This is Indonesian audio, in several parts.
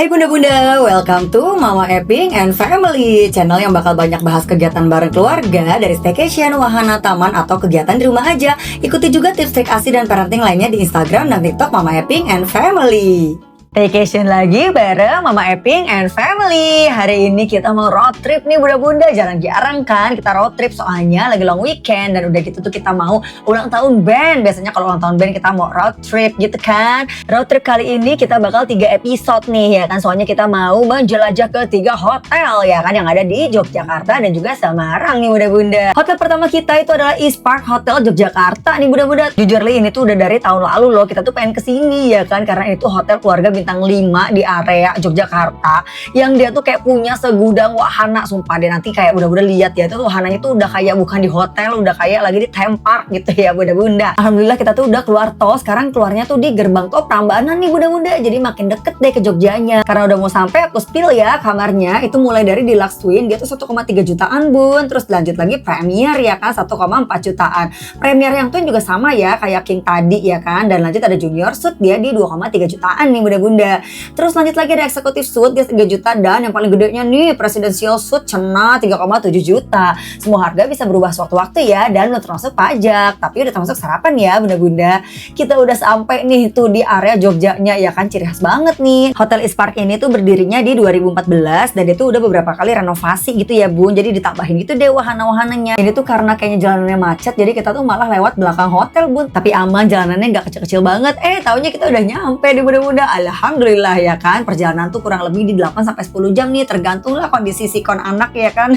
Hai bunda-bunda, welcome to Mama Eping and Family, channel yang bakal banyak bahas kegiatan bareng keluarga, dari staycation, wahana, taman, atau kegiatan di rumah aja. Ikuti juga tips trik ASI dan parenting lainnya di Instagram dan TikTok Mama Eping and Family. Staycation lagi bareng Mama Eping and Family. Hari ini kita mau road trip nih bunda-bunda. Jarang-jarang kan kita road trip, soalnya lagi long weekend. Dan udah gitu tuh kita mau ulang tahun band. Biasanya kalau ulang tahun band kita mau road trip gitu kan. Road trip kali ini kita bakal 3 episode nih ya kan. Soalnya kita mau menjelajah ke 3 hotel ya kan, yang ada di Yogyakarta dan juga Semarang nih bunda-bunda. Hotel pertama kita itu adalah East Park Hotel Yogyakarta nih bunda-bunda. Jujur li, ini tuh udah dari tahun lalu loh kita tuh pengen kesini ya kan. Karena itu hotel keluarga bintang 5 di area Yogyakarta, yang dia tuh kayak punya segudang wahana. Sumpah deh, nanti kayak bunda-bunda lihat ya, itu wahananya tuh udah kayak bukan di hotel, udah kayak lagi di theme park gitu ya bunda-bunda. Alhamdulillah kita tuh udah keluar tol, sekarang keluarnya tuh di gerbang tol Prambanan nih bunda-bunda. Jadi makin deket deh ke Jogjanya. Karena udah mau sampai, aku spill ya kamarnya. Itu mulai dari Deluxe Twin, dia tuh 1,3 jutaan bun. Terus lanjut lagi Premier ya kan, 1,4 jutaan. Premier yang Twin juga sama ya kayak King tadi ya kan. Dan lanjut ada Junior Suite, dia di 2,3 jutaan nih bunda-bunda. Terus lanjut lagi ada Executive Suite, dia 3 juta. Dan yang paling gedenya nih Presidential Suite, cena 3,7 juta. Semua harga bisa berubah sewaktu-waktu ya, dan udah termasuk pajak. Tapi udah termasuk sarapan ya bunda-bunda. Kita udah sampai nih tuh di area Jogjanya ya kan, ciri khas banget nih. Hotel East Park ini tuh berdirinya di 2014 dan itu udah beberapa kali renovasi gitu ya bun. Jadi ditambahin gitu deh wahana-wahananya. Ini tuh karena kayaknya jalanannya macet, jadi kita tuh malah lewat belakang hotel bun. Tapi aman, jalanannya nggak kecil-kecil banget. Taunya kita udah nyampe di bunda-bunda. Alhamdulillah ya kan. Perjalanan tuh kurang lebih di 8-10 jam nih, tergantung lah kondisi sikon anak ya kan.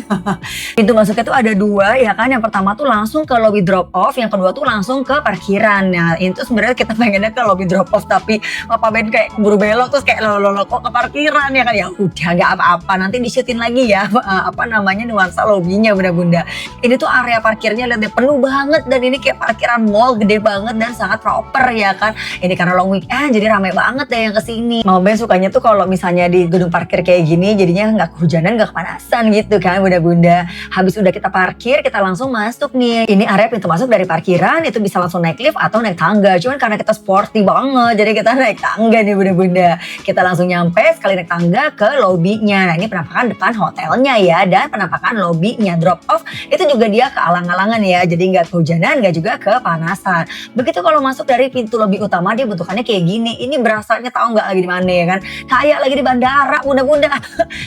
Pintu masuknya tuh ada 2 ya kan. Yang pertama tuh langsung ke lobby drop off, yang kedua tuh langsung ke parkiran. Nah itu sebenarnya kita pengennya ke lobby drop off, tapi Papa Ben kayak buru belok, terus kayak lo kok ke parkiran ya kan. Ya udah nggak apa-apa, nanti disuitin lagi ya apa namanya nuansa lobbynya bunda-bunda. Ini tuh area parkirnya lihat deh, penuh banget, dan ini kayak parkiran mall gede banget dan sangat proper ya kan. Ini karena long weekend jadi rame banget deh yang kesini. Mama Ben sukanya tuh kalau misalnya di gedung parkir kayak gini, jadinya nggak kehujanan, nggak kepanasan gitu kan bunda-bunda. Habis udah kita parkir, kita langsung masuk nih. Ini area pintu masuk dari parkiran, itu bisa langsung naik lift atau naik tangga. Cuman karena kita sporty banget, jadi kita naik tangga nih bunda-bunda. Kita langsung nyampe, sekali naik tangga ke lobbynya. Nah ini penampakan depan hotelnya ya, dan penampakan lobbynya. Drop off itu juga dia ke alang-alangan ya, jadi nggak kehujanan, nggak juga kepanasan. Begitu kalau masuk dari pintu lobby utama, dia bentukannya kayak gini. Ini berasanya tahu nggak lagi di mana ya kan? Kayak lagi di bandara bunda-bunda.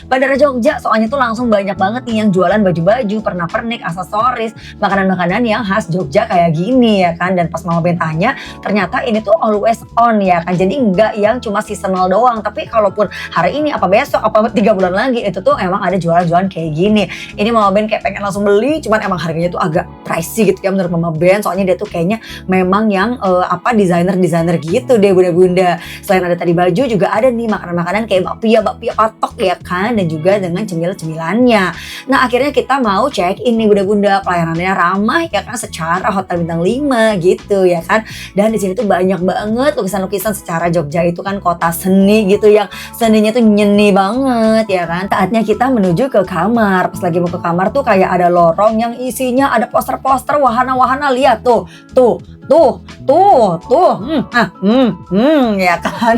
Bandara Jogja, soalnya tuh langsung banyak banget nih yang jualan baju-baju, pernak-pernik, aksesoris, makanan-makanan yang khas Jogja kayak gini ya kan. Dan pas Mama Ben tanya, ternyata ini tuh always on ya kan. Jadi nggak yang cuma seasonal doang, tapi kalaupun hari ini apa besok apa 3 bulan lagi, itu tuh emang ada jualan-jualan kayak gini. Ini Mama Ben kayak pengen langsung beli, cuman emang harganya tuh agak pricey gitu ya menurut Mama Ben. Soalnya dia tuh kayaknya memang yang desainer gitu deh bunda-bunda. Selain ada tadi baju, juga ada nih makanan-makanan kayak bakpia patok ya kan, dan juga dengan cemilan-cemilannya. Nah akhirnya kita mau check in nih bunda-bunda. Pelayanannya ramah ya kan, secara hotel bintang 5 gitu ya kan. Dan di sini tuh banyak banget lukisan-lukisan. Secara Jogja itu kan kota seni gitu, yang seninya tuh nyeni banget ya kan. Saatnya kita menuju ke kamar. Pas lagi mau ke kamar tuh kayak ada lorong yang isinya ada poster-poster wahana-wahana. Lihat tuh ya kan.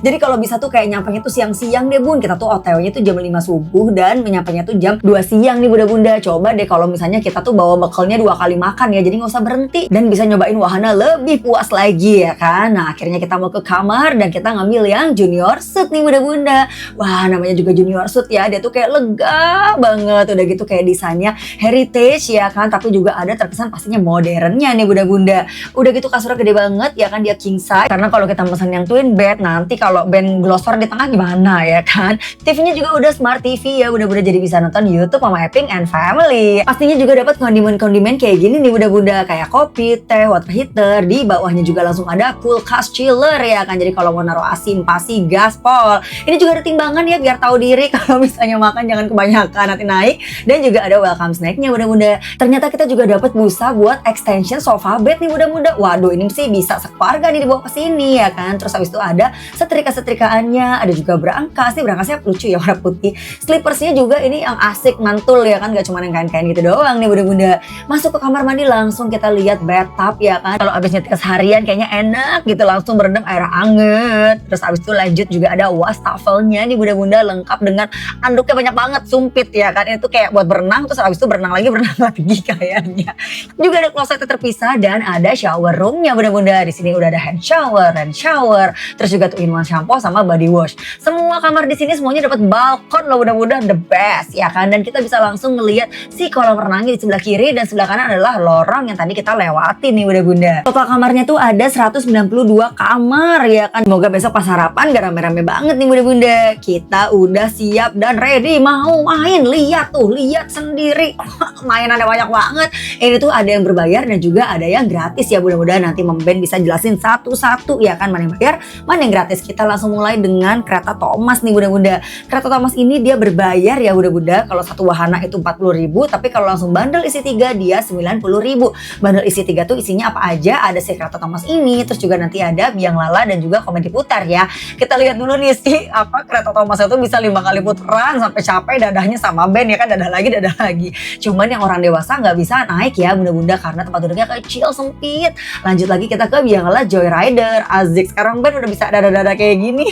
Jadi kalau bisa tuh kayak nyampenya tuh siang-siang deh bun. Kita tuh OTW-nya tuh jam 5 subuh dan menyampainya tuh jam 2 siang nih bunda-bunda. Coba deh kalau misalnya kita tuh bawa bekalnya 2 kali makan ya, jadi nggak usah berhenti dan bisa nyobain wahana lebih puas lagi ya kan. Nah akhirnya kita mau ke kamar dan kita ngambil yang Junior Suite nih bunda-bunda. Wah namanya juga Junior Suite ya, dia tuh kayak lega banget. Udah gitu kayak desainnya heritage ya kan, tapi juga ada terkesan pastinya modernnya nih bunda-bunda. Udah gitu kasurnya gede banget ya kan, dia king size. Karena kalau kita pesan yang twin bed, nanti kalau band glosor di tengah gimana ya kan. TV-nya juga udah smart TV ya bunda-bunda, jadi bisa nonton YouTube Mama Eping and Family. Pastinya juga dapat kondimen-kondimen kayak gini nih bunda-bunda, kayak kopi, teh, water heater. Di bawahnya juga langsung ada kulkas chiller ya kan. Jadi kalau mau naruh asin, pasi, gaspol. Ini juga ada timbangan ya biar tahu diri kalau misalnya makan jangan kebanyakan nanti naik. Dan juga ada welcome snacknya bunda-bunda. Ternyata kita juga dapat busa buat extension sofa bed nih bunda-bunda. Waduh, ini sih bisa sekeluarga nih dibawa ke sini ya kan. Terus habis itu ada setrika-setrikaannya, ada juga brankas. Nih brankasnya lucu ya, warna putih. Slipersnya juga ini yang asik mantul ya kan, gak cuma yang kain-kain gitu doang nih bunda-bunda. Masuk ke kamar mandi langsung kita lihat bathtub ya kan. Kalau abis nyetrika seharian kayaknya enak gitu, langsung berendam air anget. Terus abis itu lanjut juga ada wastafelnya nih bunda-bunda, lengkap dengan anduknya banyak banget, sumpit ya kan. Ini tuh kayak buat berenang, terus abis itu berenang lagi kayaknya. Juga ada klosetnya terpisah dan ada shower roomnya bunda-bunda. Di sini udah ada hand shower, terus juga tuh in-one shampoo sama body wash. Semua kamar di sini semuanya dapat balkon loh bunda-bunda, the best ya kan. Dan kita bisa langsung ngelihat si kolam renangnya di sebelah kiri, dan sebelah kanan adalah lorong yang tadi kita lewati nih bunda-bunda. Total kamarnya tuh ada 192 kamar ya kan. Semoga besok pas sarapan gak rame-rame banget nih bunda-bunda. Kita udah siap dan ready mau main. Lihat sendiri. Mainannya banyak banget. Ini tuh ada yang berbayar dan juga ada yang gratis ya bunda-bunda. Nanti Mama Ben bisa jelasin satu-satu ya kan, mana yang bayar, mana yang gratis. Kita langsung mulai dengan kereta Thomas nih bunda-bunda. Kereta Thomas ini dia berbayar ya bunda-bunda. Kalau satu wahana itu 40.000, tapi kalau langsung bundle isi 3 dia 90.000. Bundle isi 3 tuh isinya apa aja? Ada si kereta Thomas ini, terus juga nanti ada biang lala dan juga komedi putar ya. Kita lihat dulu nih si kereta Thomas itu bisa 5 kali putaran sampai capek dadahnya sama Ben ya kan, dadah lagi. Cuman yang orang dewasa nggak bisa naik ya bunda-bunda karena tempat duduknya kecil sempit. Lanjut lagi kita ke biang lala Joyrider. Asik, sekarang Ben udah bisa dadah kayak gini.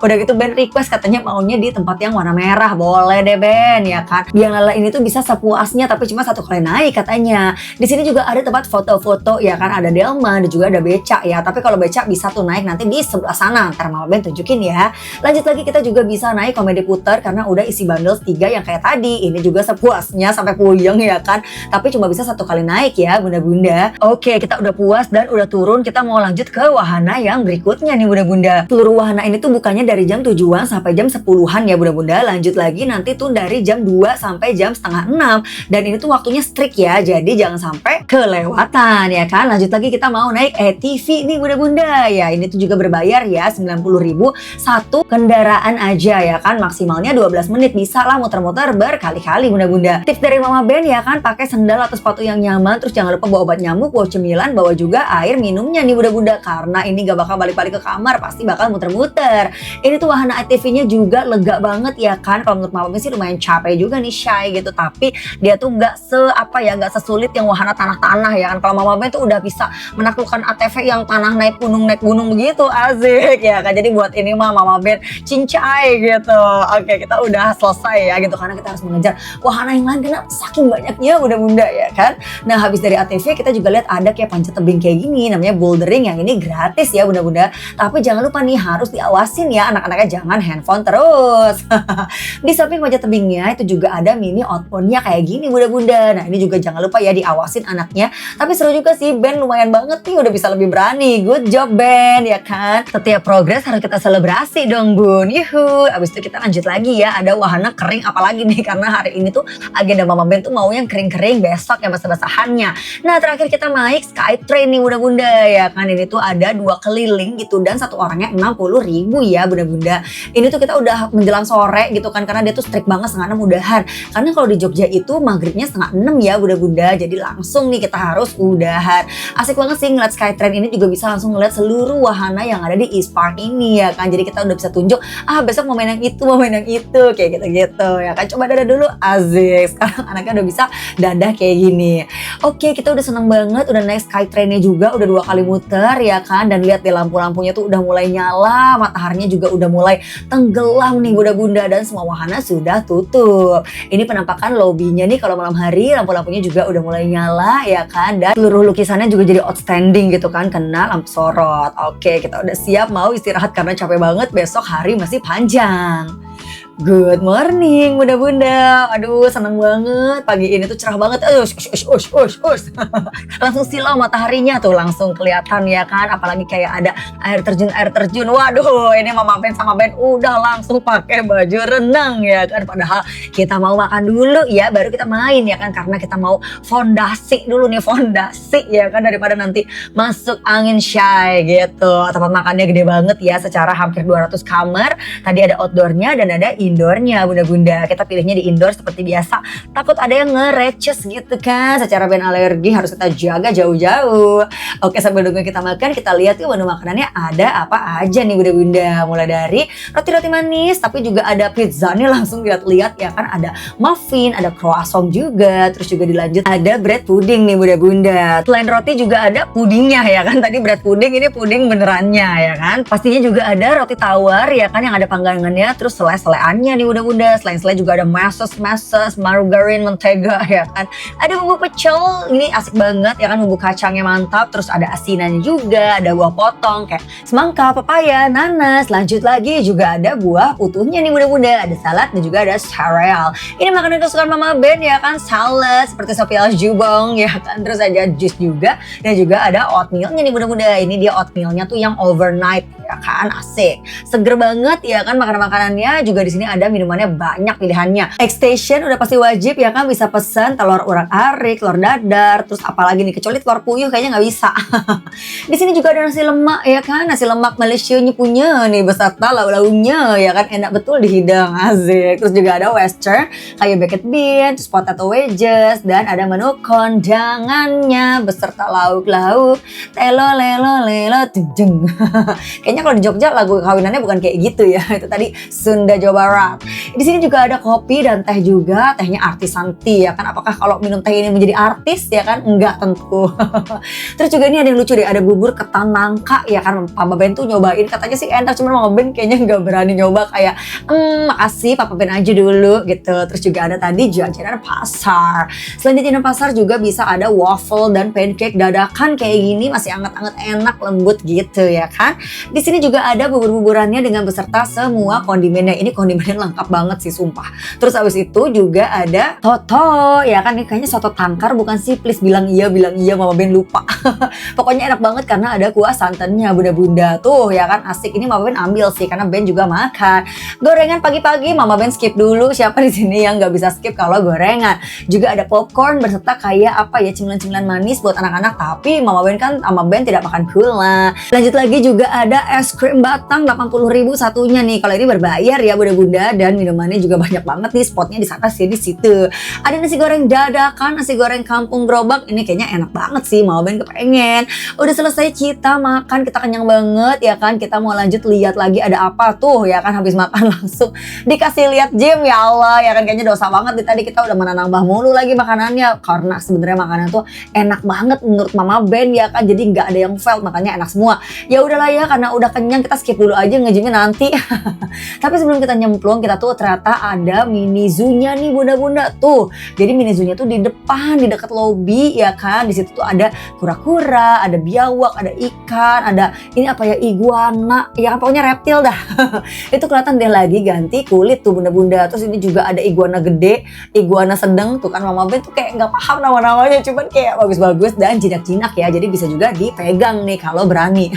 Udah gitu Ben request katanya maunya di tempat yang warna merah. Boleh deh Ben ya kan. Biang lala ini tuh bisa sepuasnya tapi cuma 1 kali naik katanya. Di sini juga ada tempat foto-foto ya kan, ada delman dan juga ada becak ya. Tapi kalau becak bisa tuh naik nanti di sebelah sana. Ntar Mama Ben tunjukin ya. Lanjut lagi kita juga bisa naik komedi putar karena udah isi bundle 3 yang kayak tadi. Ini juga sepuasnya sampai puyeng ya kan. Tapi cuma bisa 1 kali naik ya bunda-bunda. Oke, kita udah puas dan udah turun. Kita mau lanjut ke wahana yang berikutnya nih bunda-bunda. Seluruh wahana ini tuh bukannya dari jam 7-an sampai jam 10-an ya bunda-bunda. Lanjut lagi nanti tuh dari jam 2 sampai jam setengah 6. Dan ini tuh waktunya strict ya. Jadi jangan sampai kelewatan ya kan. Lanjut lagi kita mau naik ATV nih bunda-bunda. Ya ini tuh juga berbayar ya, 90.000 satu kendaraan aja ya kan. Maksimalnya 12 menit, bisa lah muter-muter berkali-kali bunda-bunda. Tips dari Mama Ben ya kan, pakai sendal atau sepatu yang nyaman. Terus jangan lupa bawa obat nyamuk, bawa cemilan, bawa juga air minumnya nih bunda-bunda. Karena ini gak bakal balik-balik ke kamar, pasti bakal muter-muter. Ini tuh wahana ATV-nya juga lega banget ya kan. Kalau menurut Mama Ben sih lumayan capek juga nih, shy gitu. Tapi dia tuh gak sesulit yang wahana tanah-tanah ya kan. Kalau Mama Ben tuh udah bisa menaklukkan ATV yang tanah naik gunung begitu. Asik ya kan. Jadi buat ini Mama Ben cincai gitu. Oke, kita udah selesai ya gitu, karena kita harus mengejar wahana yang lain karena saking banyaknya bunda-bunda ya kan. Nah habis dari ATV kita juga lihat ada kayak panjat tebing kayak gini, namanya bouldering, yang ini gratis ya bunda-bunda. Tapi jangan lupa nih harus diawasin ya anak-anaknya, jangan handphone terus. Di samping panjat tebingnya itu juga ada mini outbound-nya kayak gini bunda-bunda. Nah ini juga jangan lupa ya diawasin anaknya. Tapi seru juga sih, Ben lumayan banget nih udah bisa lebih berani. Good job Ben ya kan. Setiap progres harus kita selebrasi dong bun. Yuhu. Abis itu kita lanjut lagi ya, ada wahana kering apalagi nih, karena hari ini tuh agenda Mama Ben tuh mau yang kering-kering, besok yang basah-basahannya. Nah terakhir kita naik Skytrain nih bunda-bunda ya kan. Ini tuh ada 2 keliling gitu dan satu orangnya 60.000 ya bunda-bunda. Ini tuh kita udah menjelang sore gitu kan, karena dia tuh strict banget 5:30 udahan. Karena kalau di Jogja itu maghribnya 5:30 ya bunda-bunda, jadi langsung nih kita harus udahan. Asik banget sih ngeliat Skytrain ini, juga bisa langsung ngeliat seluruh wahana yang ada di East Park ini ya kan. Jadi kita udah bisa tunjuk, besok mau main yang itu, kayak gitu-gitu ya kan. Coba dadah dulu, asik. Sekarang anaknya udah bisa dadah kayak gini. Oke, kita udah seneng banget, udah naik Skytrain-nya juga, udah 2 kali muter ya kan. Dan lihat deh lampu-lampunya tuh udah mulai nyala, mataharinya juga udah mulai tenggelam nih bunda-bunda, dan semua wahana sudah tutup. Ini penampakan lobbynya nih kalau malam hari, lampu-lampunya juga udah mulai nyala ya kan. Dan seluruh lukisannya juga jadi outstanding gitu kan, kena lampu sorot. Oke, kita udah siap mau istirahat karena capek banget, besok hari masih panjang. Good morning bunda-bunda. Aduh seneng banget, pagi ini tuh cerah banget. Langsung silau mataharinya tuh, langsung kelihatan ya kan. Apalagi kayak ada air terjun. Waduh, ini Mama Ben sama Ben udah langsung pakai baju renang ya kan. Padahal kita mau makan dulu ya, baru kita main ya kan. Karena kita mau fondasi dulu nih, fondasi ya kan, daripada nanti masuk angin shy gitu. Tempat makannya gede banget ya, secara hampir 200 kamar. Tadi ada outdoornya dan ada indoornya bunda-bunda. Kita pilihnya di indoor seperti biasa. Takut ada yang ngereces gitu kan. Secara band alergi harus kita jaga jauh-jauh. Oke, sambil nunggu kita makan, kita lihat yuk menu makanannya ada apa aja nih bunda-bunda. Mulai dari roti-roti manis, tapi juga ada pizza nih, langsung lihat-lihat ya kan, ada muffin, ada croissant juga, terus juga dilanjut ada bread pudding nih bunda-bunda. Selain roti juga ada pudingnya ya kan, tadi bread pudding, ini puding benerannya ya kan. Pastinya juga ada roti tawar ya kan yang ada panggangannya, terus selai-selaiannya nih bunda-bunda. Selain selai juga ada meses, margarin, mentega ya kan. Ada bumbu pecel, ini asik banget ya kan, bumbu kacangnya mantap, terus ada asinannya juga, ada buah potong kayak semangka, pepaya, nanas. Lanjut lagi juga ada buah utuhnya nih bunda-bunda, ada salad dan juga ada sereal. Ini makanan kesukaan Mama Ben ya kan, salad seperti sop jubong ya kan, terus ada jus juga, dan juga ada oatmealnya nih bunda-bunda. Ini dia oatmealnya tuh yang overnight ya kan, asik, seger banget ya kan makanan-makanannya. Juga di sini ada minumannya banyak pilihannya. Xstation udah pasti wajib ya kan, bisa pesan telur urat-arik, telur dadar, terus apalagi nih, kecuali telur puyuh kayaknya nggak bisa. Di sini juga ada nasi lemak ya kan, nasi lemak Malaysianya punya nih beserta lauk-lauknya ya kan, enak betul di hidang, asik. Terus juga ada western kayak baked bean, terus potato wedges, dan ada menu kondangannya beserta lauk-lauk, telo lelo lelo tujeng. Kayaknya kalau di Jogja lagu kawinannya bukan kayak gitu ya, itu tadi Sunda Jawa Barat. Di sini juga ada kopi dan teh juga, tehnya artisan tea ya kan. Apakah kalau minum teh ini menjadi artis ya kan? Enggak tentu. Terus juga ini ada yang lucu deh, ada bubur ketan nangka ya kan. Papa Ben tuh nyobain, katanya sih enak, cuman Mama Ben kayaknya nggak berani nyoba, kayak makasih Papa Ben aja dulu gitu. Terus juga ada tadi jajanan pasar. Selain jajanan pasar juga bisa ada waffle dan pancake dadakan kayak gini, masih anget-anget, enak, lembut gitu ya kan. Di sini juga ada bubur-buburannya dengan beserta semua kondimennya. Ini kondimennya lengkap banget sih sumpah. Terus habis itu juga ada soto ya kan, ini kayaknya soto tangkar bukan sih, please bilang iya Mama Ben lupa. Pokoknya enak banget karena ada kuah santannya bunda-bunda tuh ya kan, asik. Ini Mama Ben ambil sih karena Ben juga makan. Gorengan pagi-pagi Mama Ben skip dulu, siapa di sini yang nggak bisa skip kalau gorengan. Juga ada popcorn berserta kayak apa ya, cemilan-cemilan manis buat anak-anak, tapi Mama Ben tidak makan gula. Lanjut lagi juga ada es krim batang 80.000 satunya nih. Kalau ini berbayar ya bunda-bunda, dan minumannya juga banyak banget nih, spotnya di sana sini situ. Ada nasi goreng dadakan, nasi goreng kampung gerobak, ini kayaknya enak banget sih, Mama Ben kepengen. Udah selesai kita makan, kita kenyang banget ya kan, kita mau lanjut lihat lagi ada apa tuh ya kan. Habis makan langsung dikasih lihat gym, ya Allah ya kan, kayaknya dosa banget nih, tadi kita udah menambah mulu lagi makanannya, karena sebenarnya makanan tuh enak banget menurut Mama Ben ya kan, jadi nggak ada yang fail, makanya enak semua. Ya udahlah ya, karena udah kenyang kita skip dulu aja, ngejimnya nanti. Tapi sebelum kita nyemplung, kita tuh ternyata ada mini zoo-nya nih bunda-bunda tuh. Jadi mini zoo-nya tuh di depan, di dekat lobi ya kan. Di situ tuh ada kura-kura, ada biawak, ada ikan, ada ini apa ya, iguana, ya pokoknya reptil dah. Itu kelihatan deh lagi ganti kulit tuh bunda-bunda. Terus ini juga ada iguana gede, iguana sedang tuh kan. Mama Ben tuh kayak nggak paham nama-namanya, cuman kayak bagus-bagus dan jinak-jinak ya. Jadi bisa juga dipegang nih kalau berani.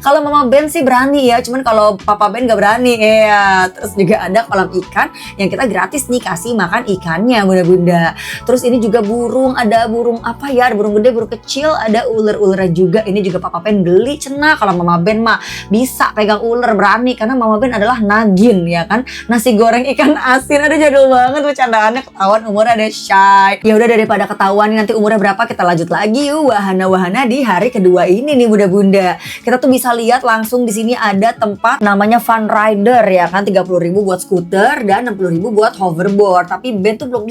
Kalau Mama Ben sih berani ya, cuman kalau Papa Ben gak berani ya. Terus juga ada kolam ikan yang kita gratis nih kasih makan ikannya bunda-bunda. Terus ini juga burung, ada burung apa ya, ada burung gede, burung kecil, ada ular-ular juga. Ini juga Papa Ben beli cenah. Kalau Mama Ben mah bisa pegang ular, berani, karena Mama Ben adalah nagin ya kan. Nasi goreng ikan asin, ada jadul banget bercandaannya, ketahuan umurnya ada shy. Ya udah, daripada ketahuan nanti umurnya berapa, kita lanjut lagi yuk wahana-wahana di hari kedua ini nih bunda-bunda. Kita tuh bisa lihat langsung di sini ada tempat namanya Fun Rider ya kan, 30.000 buat skuter dan 60.000 buat hoverboard. Tapi Ben tuh belum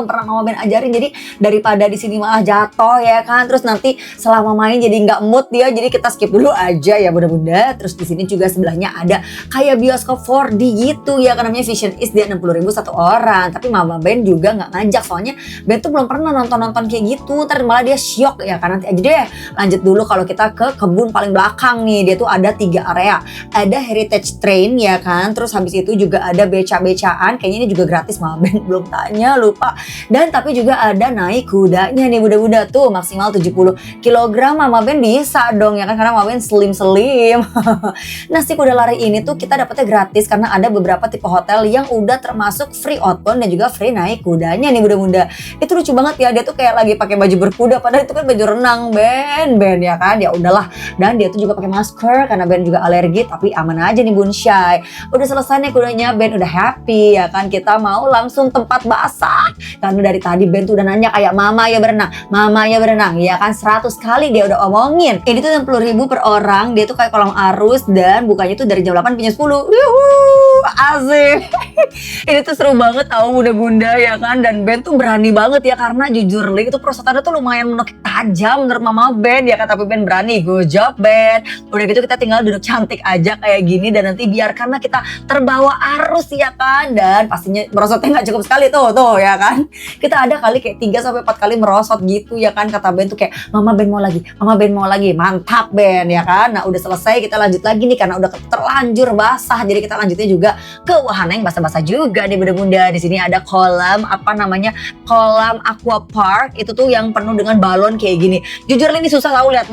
pernah Mama Ben ajarin, jadi daripada di sini malah jatuh ya kan, terus nanti selama main jadi nggak mood dia, jadi kita skip dulu aja ya bunda-bunda. Terus di sini juga sebelahnya ada kayak bioskop 4D gitu ya kan, namanya Vision East, dia 60.000 satu orang. Tapi Mama Ben juga nggak ngajak, soalnya Ben tuh belum pernah nonton kayak gitu, ntar malah dia syok ya kan. Nanti aja deh, lanjut dulu kalau kita ke kebun paling belakang nih. Dia tuh ada 3 area, ada heritage train ya kan, terus habis itu juga ada beca-becaan, kayaknya ini juga gratis, Mama Ben belum tanya, lupa. Dan tapi juga ada naik kudanya nih bunda-bunda tuh, maksimal 70 kg. Mama Ben bisa dong ya kan, karena Mama Ben slim. Nah, si kuda lari ini tuh kita dapetnya gratis karena ada beberapa tipe hotel yang udah termasuk free outbound dan juga free naik kudanya nih bunda-bunda. Itu lucu banget ya, dia tuh kayak lagi pakai baju berkuda, padahal itu kan baju renang Ben ya kan. Ya udahlah, dan dia tuh juga pakai masker karena Ben juga alergi, tapi aman aja nih Bun Syai. Udah selesai nih bundanya Ben udah happy ya kan, kita mau langsung tempat basah. Karena dari tadi Ben tuh udah nanya kayak mama ya berenang ya kan, 100 kali dia udah omongin. Ini tuh 60.000 per orang, dia tuh kayak kolam arus dan bukanya tuh dari jam 8 sampai jam 10. Yuhuu, asik. Ini tuh seru banget tau bunda-bunda ya kan, dan Ben tuh berani banget ya karena jujur Ling itu prosotannya tuh lumayan menukik tajam menurut mama Ben ya kan, tapi Ben berani. Good job Ben. Udah gitu kita tinggal duduk cantik aja kayak gini dan nanti biar karena kita terbawa arus ya kan, dan pastinya merosotnya nggak cukup sekali tuh ya kan, kita ada kali kayak 3-4 kali merosot gitu ya kan. Kata Ben tuh kayak mama Ben mau lagi, mantap Ben ya kan. Nah udah selesai kita lanjut lagi nih karena udah terlanjur basah, jadi kita lanjutnya juga ke wahana yang basah-basah juga nih bunda-bunda. Di sini ada kolam kolam aqua park, itu tuh yang penuh dengan balon kayak gini. Jujur ini susah tahu, lihat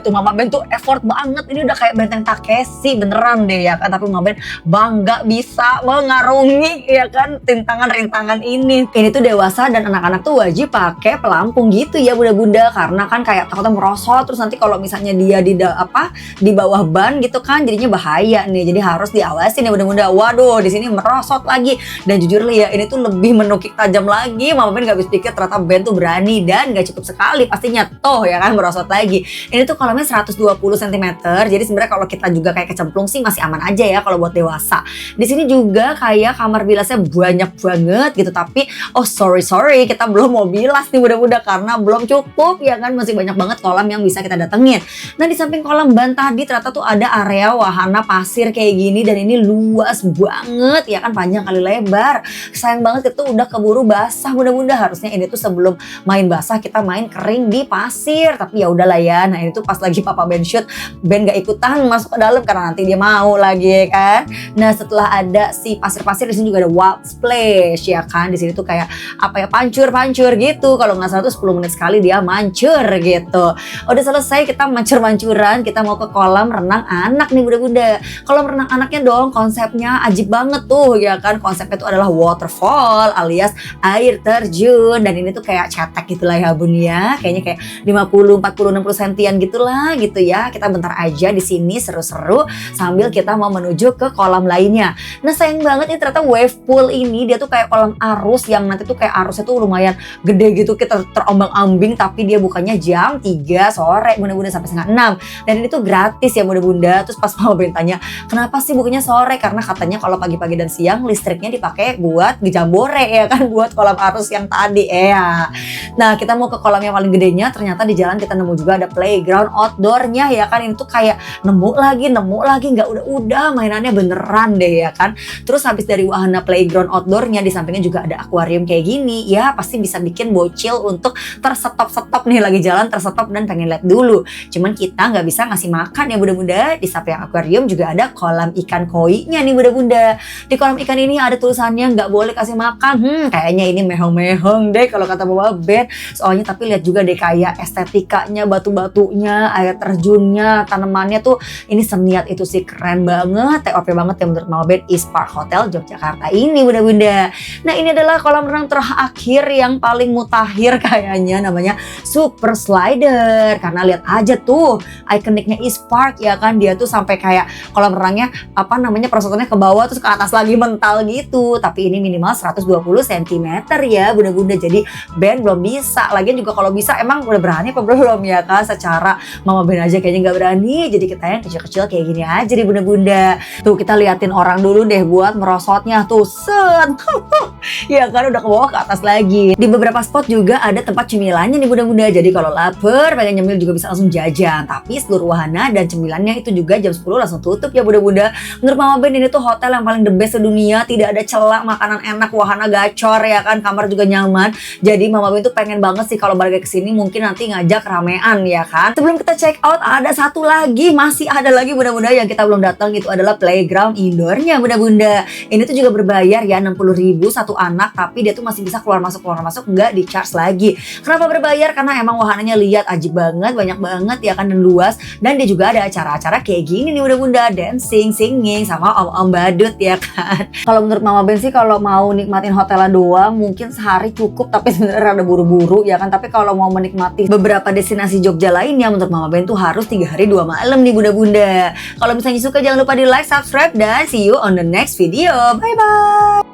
tuh mama Ben tuh effort banget, ini udah kayak benteng Takeshi beneran deh ya kan, tapi mama Ben bangga bisa mengarungi ya kan rintangan ini. Ini tuh dewasa dan anak-anak tuh wajib pakai pelampung gitu ya bunda-bunda, karena kan kayak takutnya merosot terus nanti kalau misalnya dia di bawah ban gitu kan jadinya bahaya nih, jadi harus diawasin ya bunda-bunda. Waduh di sini merosot lagi, dan jujur ya ini tuh lebih menukik tajam lagi. Mama Ben gak bisa pikir ternyata Ben tuh berani, dan gak cukup sekali pastinya toh ya kan merosot lagi. Ini tuh kolamnya 120 cm, jadi sebenarnya kalau kita juga kayak kecemplung sih masih aman aja ya kalau buat dewasa. Di sini juga kayak kamar bilasnya banyak banget gitu, tapi sorry kita belum mau bilas nih bunda-bunda karena belum cukup ya kan, masih banyak banget kolam yang bisa kita datengin. Nah di samping kolam ban tadi ternyata tuh ada area wahana pasir kayak gini, dan ini luas banget ya kan, panjang kali lebar. Sayang banget itu udah keburu basah bunda-bunda, harusnya ini tuh sebelum main basah kita main kering di pasir, tapi ya udahlah ya. Nah ini tuh pas lagi papa Ben shoot, Ben gak ikutan masuk ke dalam karena nanti dia mau lagi ya kan. Nah setelah ada si pasir-pasir, di sini juga ada wild splash ya kan. Di sini tuh kayak pancur gitu, kalau nggak salah tuh 10 menit sekali dia mancur gitu. Udah selesai kita mancur-mancuran, kita mau ke kolam renang anak nih bunda-bunda. Kolam renang anaknya dong konsepnya ajib banget tuh ya kan, konsepnya tuh adalah waterfall alias air terjun, dan ini tuh kayak cetek gitulah ya bun ya, kayaknya kayak 50, 40, 60 sentian gitulah gitu ya. Kita bentar aja di sini seru-seru sambil kita mau menuju ke kolam lainnya. Nah sayang banget nih ternyata wave pool ini dia tuh kayak kolam arus yang nanti tuh kayak arusnya tuh lumayan gede gitu, kita terombang-ambing, tapi dia bukannya jam 3 sore bunda-bunda sampai setengah 6, dan ini tuh gratis ya bunda-bunda. Terus pas mau tanya kenapa sih bukannya sore, karena katanya kalau pagi-pagi dan siang listriknya dipakai buat gejambore ya kan, buat kolam arus yang tadi ya. Nah kita mau ke kolam yang paling gedenya, ternyata di jalan kita nemu juga ada playground outdoornya ya kan. Ini tuh kayak nemu lagi nggak udah mainannya beneran deh ya kan. Terus habis dari wahana playground outdoornya di sampingnya juga ada akuarium kayak gini ya, pasti bisa bikin bocil untuk tersetop nih lagi jalan tersetop dan pengen lihat dulu. Cuman kita nggak bisa ngasih makan ya bunda-bunda. Di samping akuarium juga ada kolam ikan koi-nya nih bunda-bunda. Di kolam ikan ini ada tulisannya nggak boleh kasih makan. Kayaknya ini mehong-mehong deh kalau kata Mama Ben. Soalnya tapi lihat juga deh kayak estetikanya, batu-batunya, air terjunnya, tanamannya tuh ini seniat itu sih, keren banget. TOP banget ya menurut Mama Ben East Park Hotel Yogyakarta ini bunda-bunda. Nah ini adalah kolam renang terakhir yang paling mutakhir kayaknya, namanya Super Slider. Karena lihat aja tuh ikoniknya East Park ya kan, dia tuh sampai kayak kolam renangnya perosotannya ke bawah terus ke atas lagi mental gitu. Tapi ini minimal 120 cm ya bunda-bunda, jadi Ben belum bisa. Lagian juga kalau bisa emang udah berani apa belum ya kan, secara Mama Ben aja kayaknya nggak berani, jadi kita yang kecil-kecil kayak gini aja nih bunda-bunda. Tuh kita liatin orang dulu deh buat merosotnya tuh set ya kan, udah ke bawah ke atas lagi. Di beberapa spot juga ada tempat cemilannya nih bunda-bunda, jadi kalau lapar pengen nyemil juga bisa langsung jajan. Tapi seluruh wahana dan cemilannya itu juga jam 10 langsung tutup ya bunda-bunda. Menurut Mama Ben ini tuh hotel yang paling the best sedunia, tidak ada celak, makanan enak, wahana gacor ya kan, kamar juga nyaman. Jadi Mama Ben tuh pengen banget sih kalau balik ke sini mungkin nanti ngajak ramean ya kan. Sebelum kita check out ada satu lagi, masih ada lagi bunda-bunda yang kita belum datang, itu adalah playground indoornya bunda-bunda. Ini tuh juga berbayar ya, 60.000 satu anak, tapi dia tuh masih bisa keluar masuk nggak di charge lagi. Kenapa berbayar? Karena emang wahananya lihat ajib banget, banyak banget ya kan, dan luas, dan dia juga ada acara-acara kayak gini nih bunda-bunda, dancing, singing sama om-om badut ya kan. Kalau menurut Mama Ben sih kalau mau nikmatin hotelnya doang mungkin sehari cukup, tapi sebenarnya rada buru-buru ya kan. Tapi kalau mau menikmati beberapa destinasi Jogja lainnya menurut Mama Ben tuh harus 3 hari 2 malam nih bunda-bunda. Kalau misalnya suka jangan lupa di like, subscribe, dan see you on the next video. Bye bye.